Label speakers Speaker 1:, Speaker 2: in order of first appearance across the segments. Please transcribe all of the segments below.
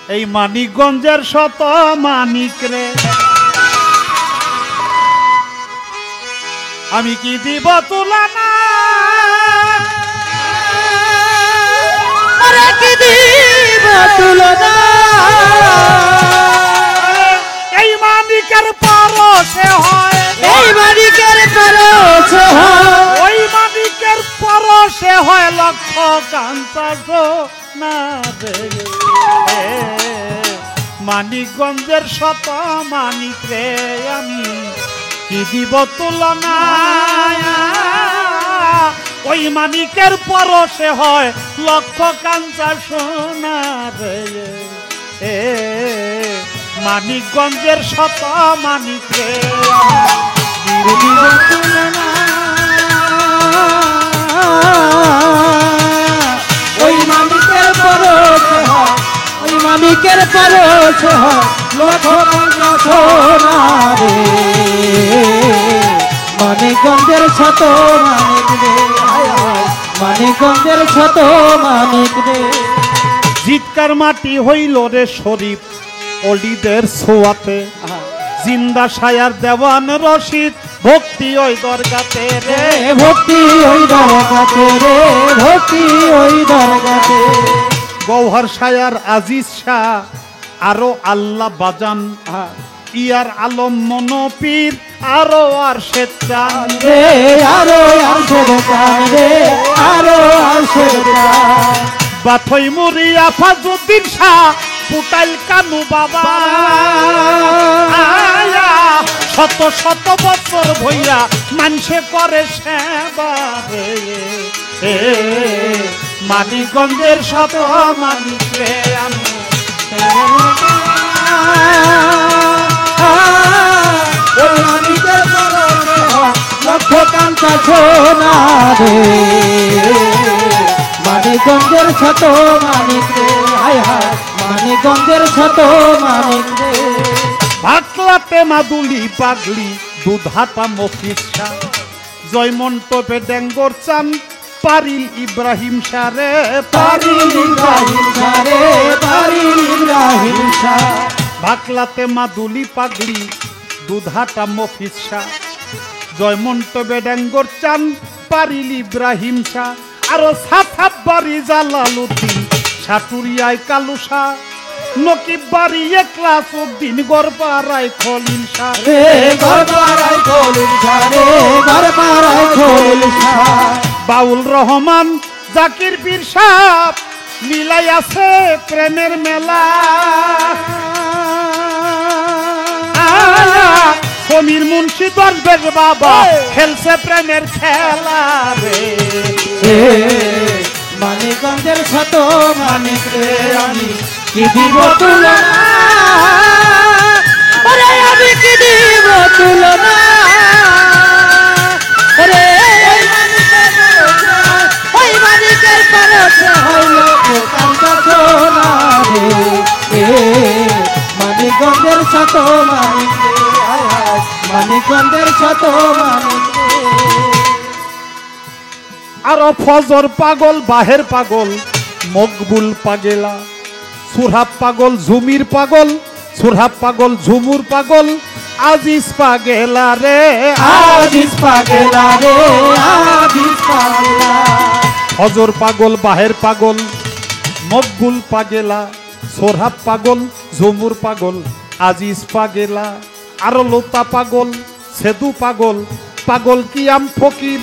Speaker 1: এই মানিকগঞ্জের শত মানিক রে আমি কি দিব তুলনা
Speaker 2: আরে কি দিব তুলনা
Speaker 1: এই মানিকের পরশে হয়
Speaker 2: এই মানিকের পরশে হয়
Speaker 1: ওই মানিকের পরশে হয় লক্ষ কাঞ্চা সোনা রে মানিকগঞ্জের শত মানিক রে আমি কি দিব তুলনা ওই মানিকের পরশে হয় লক্ষ কাঞ্চা সোনা রে মানিকগঞ্জের শত মানিক রে
Speaker 2: ওই মানিকের পরশে হয় ওই মানিকের পরশে হয় লক্ষ কাঞ্চা সোনা রে মানিকগঞ্জের শত মানিক রে মানিকগঞ্জের শত মানিক রে
Speaker 1: জিতকার মাটি হইল রে শরীফ অলিদের ছোয়াতে জিন্দা সায়ার দেওয়ান রশিদ ভক্তি ওই দরগাতে রে
Speaker 2: ভক্তি ওই দরগাতে রে ভক্তি ওই দরগাতে
Speaker 1: গৌহর সায়ার আজিজ শাহ আরো আল্লাহ বাজান ইয়ার আলম মনোপীর আরো আর চান
Speaker 2: রে আরো আরশেদ চান রে আরো আরশেদ চান
Speaker 1: বাথই মুরিয়া ফাজুদ্দিন শাহ পুটাইল কানু বাবা শত শত বছর ভইয়া মানুষে করে সেবা রে মানিকগঞ্জের শত মানিক রে আমি
Speaker 2: ওই মানিকের পরশে হয় লক্ষ কাঞ্চা সোনা রে মানিকগঞ্জের শত মানিক রে হায় হায় মানিকগঞ্জের শত মানিক রে
Speaker 1: ভাটলাতে মাদুলি পাগলি দুধাটা মফিসা জয়মন্টপে ডেঙ্গর চান পারিল ইব্রাহিম শাহ রে
Speaker 2: পারিল ইব্রাহিম শাহ রে পারিল ইব্রাহিম শাহ
Speaker 1: ভাটলাতে মাদুলি পাগলি দুধাটা মফিসা জয়মন্টপে ডেঙ্গর চান পারিল ইব্রাহিম শাহ আরো সাথাব বাড়ি জালালুদ্দিন সাটুরিয়ায় কালুসা নকিব বাড়ি ক্লাস উদ্দিন গড়পাড়ায় খলিল শাহ
Speaker 2: রে গড়পাড়ায় খলিল শাহ রে গড়পাড়ায় খলিল শাহ
Speaker 1: বাউল রহমান জাকির পীর সাহেব মিলাই আছে প্রেমের মেলা সমীর মুন্সি দরবেশ বাবা খেলছে প্রেমের খেলা রে
Speaker 2: মানিকগঞ্জের শত মানিক রে আমি কি দিব তুলনা ওরে আমি কি দিব তুলনা ওরে ওই মানিকের পরশে হইল কাঞ্চা সোনা রে মানিকগঞ্জের শত মানিক রে মানিকগঞ্জের শত মানিক রে
Speaker 1: আরো ফজর পাগল বাহের পাগল মকবুল পাগেলা সুরহাব পাগল ঝুমির পাগল সুরহাব পাগল ঝুমুর পাগল আজিজ পাগেলা রে
Speaker 2: আজিজ পাগেলা রে আজিজ পাগেলা
Speaker 1: ফজর পাগল বাহের পাগল মকবুল পাগেলা সুরহাব পাগল ঝুমুর পাগল আজিজ পাগেলা আরো লোতা পাগল সেদু পাগল পাগল কিয়াম ফকির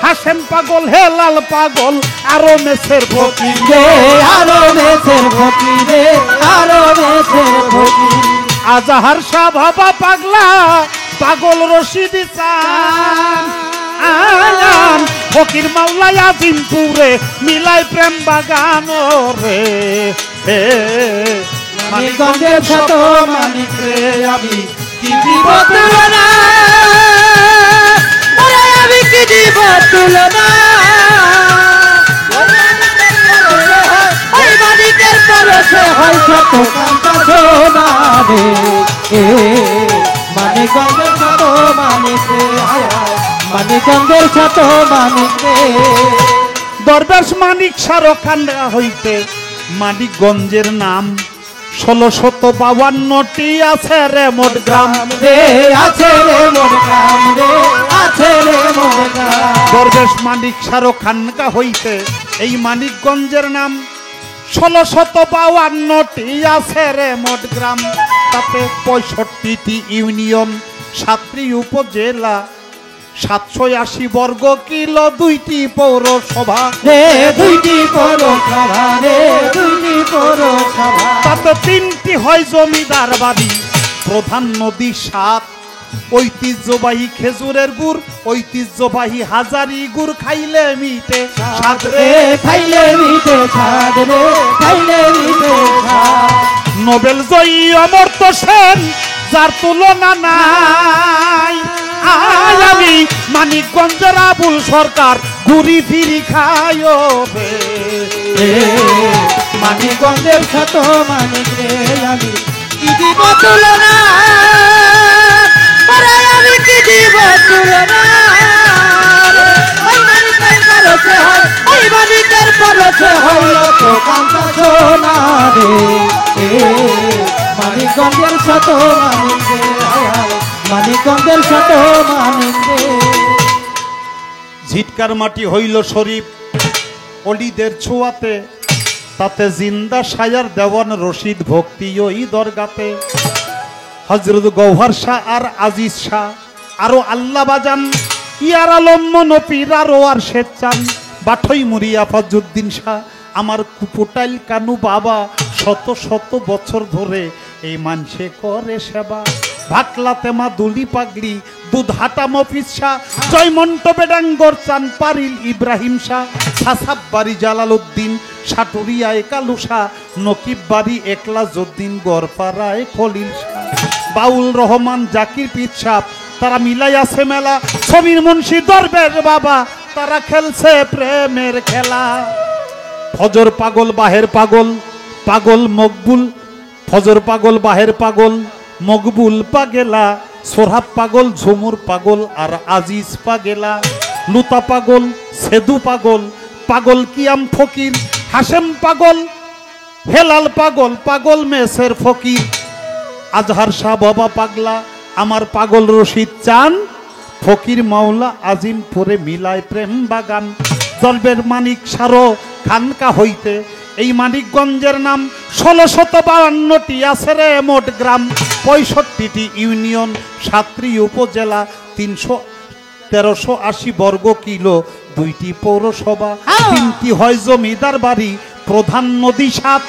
Speaker 1: হাসেম পাগল হেলাল পাগল আরো মেসের ফকির
Speaker 2: রে আরো মেসের ফকির রে আরো মেসের ফকির
Speaker 1: আজাহার শাহ বাবা পাগলা পাগল রশিদ চান আলাম ফকির মাওলা আজিমপুরে মিলাই প্রেম বাগান রে
Speaker 2: মানিকগঞ্জের শত মানিক রে আমি কি দিব তুলনা ওরে আমি কি দিব তুলনা ওই মানিকের পরশে হয় শত কাঞ্চা সোনা রে মানিকগঞ্জের শত মানিক রে মানিকগঞ্জের শত মানিক রে
Speaker 1: দরবেশ মানিক শাহরখান হইতে মানিকগঞ্জের নাম 1652টি আছে রে মোট গ্রাম,
Speaker 2: রে আছে রে মোর গ্রাম, রে আছে রে মোর গ্রাম।
Speaker 1: দরবেশ মানিক সারো খানকা হইতে এই মানিকগঞ্জের নাম। 1652টি আছে রে মোট গ্রাম, তাতে 65টি ইউনিয়ন, 7টি উপজেলা, 780 বর্গ কিলো, 2টি পৌরসভা,
Speaker 2: রে 2টি পৌরসভা, রে 2টি পৌরসভা।
Speaker 1: তাতে 3টি হয় জমিদার বাড়ি, প্রধান নদী 7, ঐতিহ্যবাহী খেজুরের গুড়, ঐতিহ্যবাহী হাজারি গুড়, খাইলে মিটে স্বাদ রে,
Speaker 2: খাইলে মিটে স্বাদ রে, খাইলে মিটে স্বাদ।
Speaker 1: নোবেল জয়ী অমর্ত্য সেন যার তুলনা নাই, আজ আমি মানিকগঞ্জের আবুল সরকার ঘুরি ফিরি খায়ো রে।
Speaker 2: মানিকগঞ্জের শত মানিক রে, আমি কি দিব তুলনা, আরে আমি কি দিব তুলনা। ওই মানিকের পরশে হয়, ওই মানিকের পরশে হয় লক্ষ কান্তা সোনা রে। মানিকগঞ্জের শত মানিক রে, মানিকগঞ্জের শত মানিক রে।
Speaker 1: ঝিটকার মাটি হইল শরীফ অলিদের ছোঁয়াতে, তাতে জিন্দা সায়ার দেওয়ান রশিদ ভক্তি ওই দরগাতে। হযরত গওহর শাহ আর আজিজ শাহ আরো আল্লাহ বাজান, ইয়ার আলম মনপীর আরো আর শেচান, বাঠই মুরিয়া ফজউদ্দিন শাহ আমার কুপোটাইল কানু বাবা, শত শত বছর ধরে এই মানসে করে সেবা। ভাকলাতে মা দুলি পাগড়ি, দুধহাটা মফিজ শাহ, জয়মন্ট বেডাঙ্গর চান পারিল ইব্রাহিম শাহ, সাসাব বাড়ি জালালউদ্দিন, সাটুরিয়ায় কালু শাহ, নকিব বাড়ি একলা জুদ্দিন, গড়পাড়ায় খলিল শাহ, বাউল রহমান জাকির পীর সাহ, তারা মিলাই আছে মেলা। সমীর মুন্সি দরবেশ বাবা, তারা খেলছে প্রেমের খেলা। ফজর পাগল বাহের পাগল, পাগল মকবুল, ফজর পাগল বাহের পাগল, মকবুল পাগেলা, সোহাব পাগল, ঝুমুর পাগল আর আজিজ পাগেলা। লুতা পাগল, সেদু পাগল, পাগল কিয়াম ফকির, হাশেম পাগল, হেলাল পাগল, পাগল মেসের ফকির। আজহার শাহ বাবা পাগলা, আমার পাগল রশিদ চান, ফকির মাওলা আজিমপুরে মিলায় প্রেম বাগান। দরবেশ মানিক সারো খানকা হইতে এই মানিকগঞ্জের নাম। 1652টি আছে রে মোট গ্রাম, 65টি ইউনিয়ন, 7টি উপজেলা, 1380 বর্গ কিলো, 2টি পৌরসভা, 3টি হয় জমিদার বাড়ি, প্রধান নদী 7,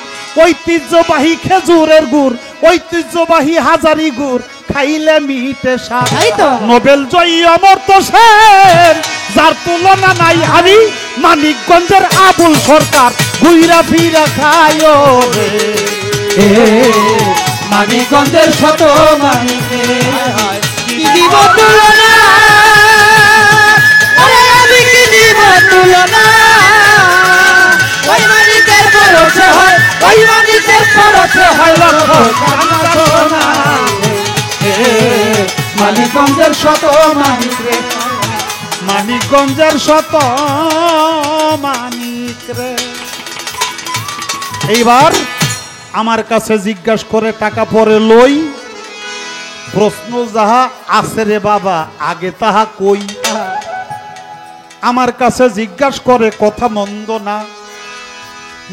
Speaker 1: ঐতিহ্যবাহী খেজুরের গুড়, ঐতিহ্যবাহী হাজারি গুড়, খাইলে মিটে স্বাদ। নোবেল জয়ী অমর্ত্য সেন যার তুলনা নাই, আমি মানিকগঞ্জের আবুল সরকার ঘুইরা ফিরা খায়ো রে।
Speaker 2: মানিকগঞ্জের শত মানিক রে, কি দিব তুলনা, আরে আমি কি দিব তুলনা। ওই মানিকের পরশে হয়, ওই মানিকের পরশে হয় লক্ষ কান্তা সোনা রে। মানিকগঞ্জের শত মানিক রে,
Speaker 1: মানিকগঞ্জের শত মানিক রে। এইবার আমার কাছে জিজ্ঞাসা করে টাকা পরে লই, প্রশ্ন যাহা আছে রে বাবা আগে তাহা কই। আমার কাছে জিজ্ঞাসা করে কথা মন্দ না,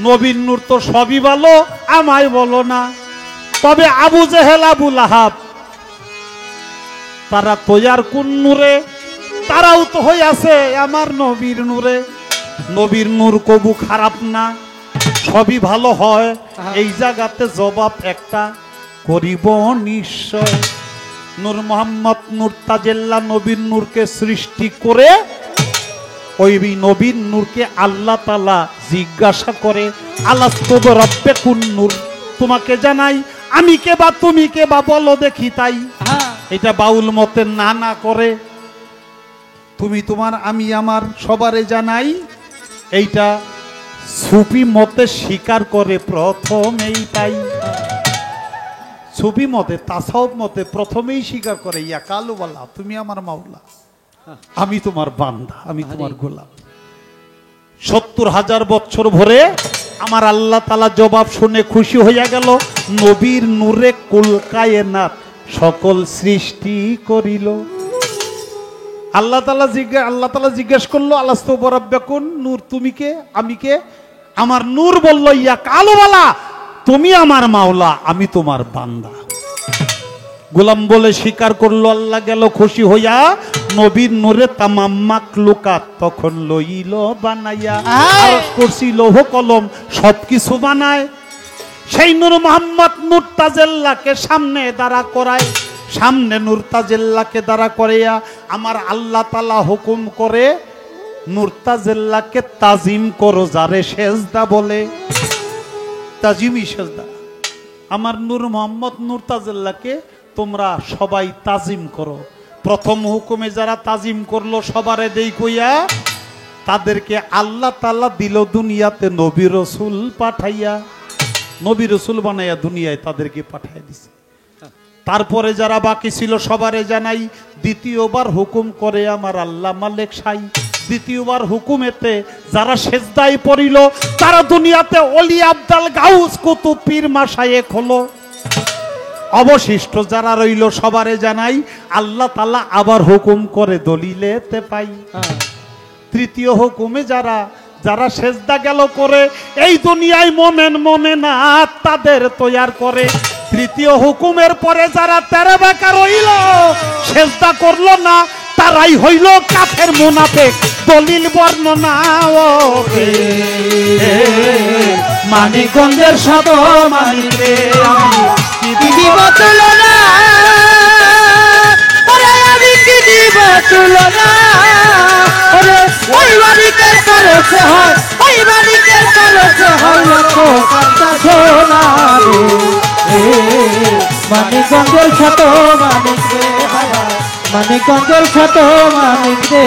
Speaker 1: নবীন নূর তো সবই ভালো, আমায় বলো না। তবে আবু জেহেল আবু লাহাব তারা তৈয়ার কোন নূরে, তারাও তো হইয়াছে আমার নবীর নূরে। নবীর নূর কবু খারাপ না, সবই ভালো হয়। এই জায়গাতে জবাব একটা করিব নিশ্চয়। নূর মোহাম্মদ নূর তাজেল্লা নবীর নূরকে সৃষ্টি করে ওই নবীর নূরকে আল্লাহ তাআলা জিজ্ঞাসা করে, আলাস্তু রব্বে কুন নূর, তোমাকে জানাই আমি কে বা তুমি কে বা বলো দেখি তাই। এটা বাউল মতে না না করে, তুমি তোমার আমি আমার সবারে জানাই, এইটা সুফি মতে স্বীকার করে প্রথমেই তাই। সুফি মতে তাসাউফ মতে প্রথমেই স্বীকার করে, ইয়া কালুওয়ালা তুমি আমার মাওলা, আমি তোমার বান্দা, আমি তোমার গোলাম। 70,000 বছর ভরে আমার আল্লাহ তাআলা জবাব শুনে খুশি হইয়া গেল। নবীর নূরে কুল কায়নাত সকল সৃষ্টি করিল। আল্লাহ তাআলা জিজ্ঞেস করলো আলাস্তু বিরাব্বিকুম, নূর তুমি কে, আমি কে? আমার নূর বলল ইয়া কালুবালা, তুমি আমার মাওলা, আমি তোমার বান্দা। গোলাম বলে স্বীকার করলো। আল্লাহ গেল খুশি হইয়া, নবীর নূরে তামাম মাখলুকাত তখন লইল বানাইয়া। আরশ কুরসি লৌহ কলম সবকিছু বানায়। সেই নূর মোহাম্মদ নূর তাজেল্লাকে সামনে দাঁড়া করায়। সামনে নূর তাজেল্লাকে দাঁড়া করাইয়া আমার আল্লাহ তাআলা হুকুম করে, নূর তাজেল্লাকে তাজিম করো, যারে সেজদা বলে তাজিমি সেজদা। আমার নূর মোহাম্মদ নূর তাজেল্লাকে তোমরা সবাই তাজিম করো। প্রথম হুকুমে যারা তাজিম করলো সবারে দেই কইয়া, তাদেরকে আল্লাহ তাআলা দিল দুনিয়াতে নবী রাসূল পাঠাইয়া, নবী রাসূল বানাইয়া দুনিয়ায় তাদেরকে পাঠাইয়া দিছে। তারপরে যারা বাকি ছিল সবারে জানাই, দ্বিতীয়বার হুকুম করে আমার আল্লাহ মালিক সাই। দ্বিতীয়বার হুকুমেতে যারা সেজদায় পড়িল, তারা দুনিয়াতে অলি আবদাল গাউস কুতুব পীর মাশায়েখ হলো। অবশিষ্ট যারা রইল সবারে জানাই, আল্লাহ তাআলা আবার হুকুম করে দলিলেতে পাই। তৃতীয় হুকুমে যারা সেজদা গেল করে, এই দুনিয়ায় মোমেনাত তাদের তৈয়ার করে। তৃতীয় হুকুমের পরে যারা তেরে বেকা রইল, সেজদা করলো না, তারাই হইল কাফের মুনাফিক। দলিল বর্ণনা
Speaker 2: মানিকগঞ্জের শত মানিকে কি দিব তুলনা, ওরে আমি কি দিব তুলনা, ওরে ওই বাড়িতে খরচ হয়, ওই বাড়িতে খরচ হয় লক্ষ কথা সোনা রে। মানিকগঞ্জের শত মানিক রে, মানিকগঞ্জের শত মানিক রে।